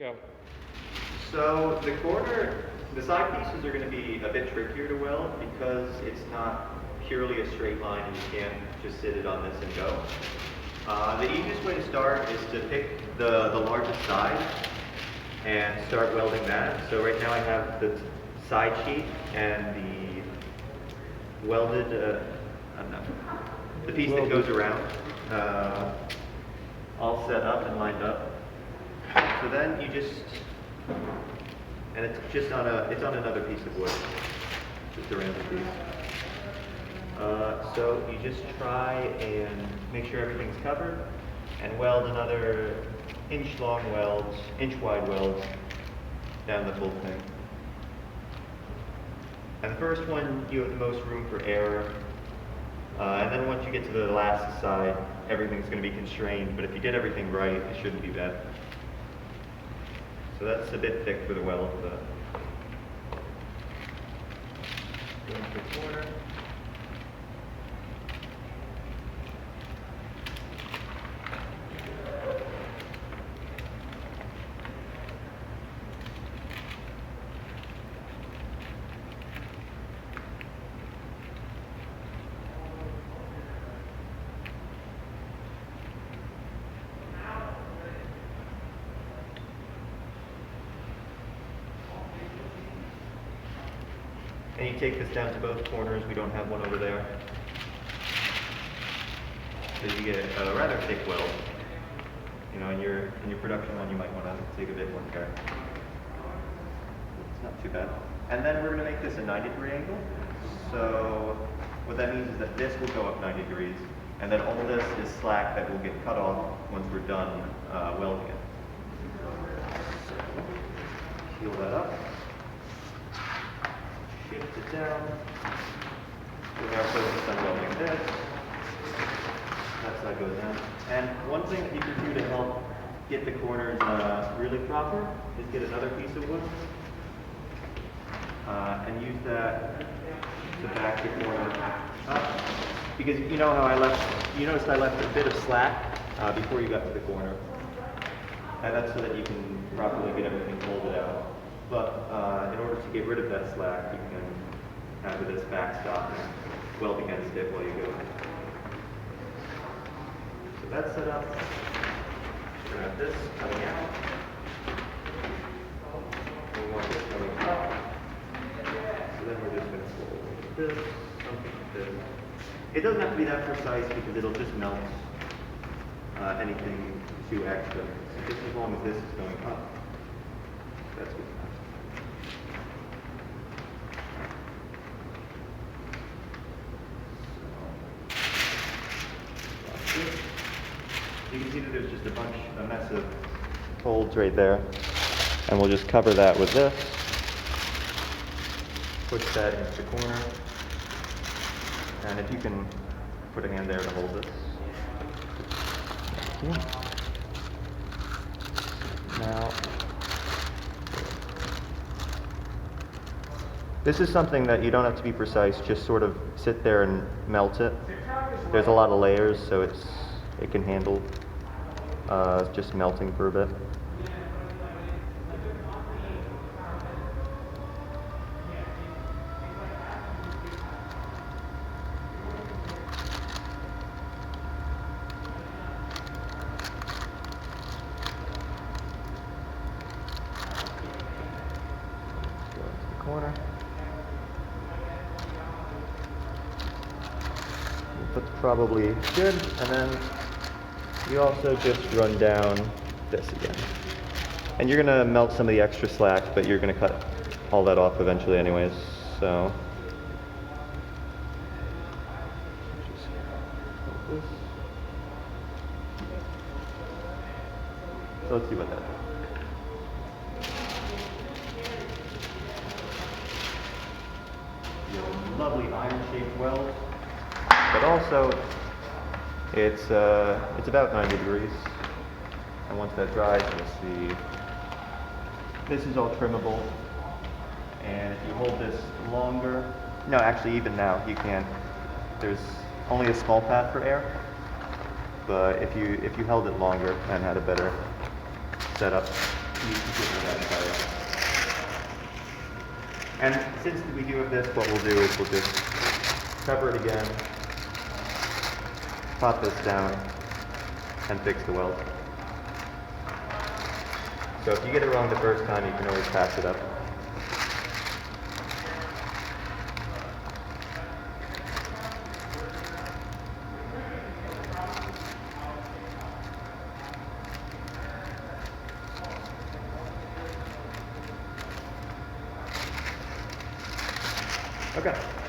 Go. So the side pieces are going to be a bit trickier to weld because it's not purely a straight line and you can't just sit it on this and go. The easiest way to start is to pick the largest side and start welding that. So right now I have the side sheet and the welded, the piece that goes around all set up and lined up. So then you and it's just on another piece of wood, just a random piece. So you just try and make sure everything's covered and weld another inch-long welds, inch-wide welds down the full thing. And the first one, you have the most room for error. And then once you get to the last side, everything's going to be constrained, but if you did everything right, it shouldn't be bad. So that's a bit thick for the weld, but go into the corner. And you take this down to both corners. We don't have one over there. So you get a rather thick weld. You know, in your production one, you might want to take a bit more care. It's not too bad. And then we're going to make this a 90-degree angle. So what that means is that this will go up 90 degrees, and then all this is slack that will get cut off once we're done welding it. So, peel that up. Shift it down. We're now focused on welding this. That side goes down. And one thing that you can do to help get the corners really proper is get another piece of wood and use that to back the corner up. Because you know how you noticed I left a bit of slack before you got to the corner. And that's so that you can properly get everything folded out. But in order to get rid of that slack, you can have this backstop and weld against it while you go. So that's set up. We're going to have this coming out. We want this coming up. So then we're just going to fold this, something like this. It doesn't have to be that precise because it'll just melt anything too extra. So just as long as this is going up, that's good. You can see that there's just a mess of folds right there. And we'll just cover that with this. Push that into the corner. And if you can put a hand there to hold this. Thank you. Now, this is something that you don't have to be precise, just sort of sit there and melt it. There's a lot of layers, so it can handle just melting for a bit. Let's go into the corner. That's probably good, and then you also just run down this again. And you're going to melt some of the extra slack, but you're going to cut all that off eventually anyways, so. Just hold this. So let's see what that does. You have a lovely iron-shaped weld. But also, it's about 90 degrees. And once that dries, you'll see this is all trimmable. And if you hold this longer, no, actually even now you can't. There's only a small path for air. But if you held it longer and had a better setup, you can give that entire. And since we do have this, what we'll do is we'll just cover it again, pop this down, and fix the weld. So if you get it wrong the first time, you can always patch it up. Okay.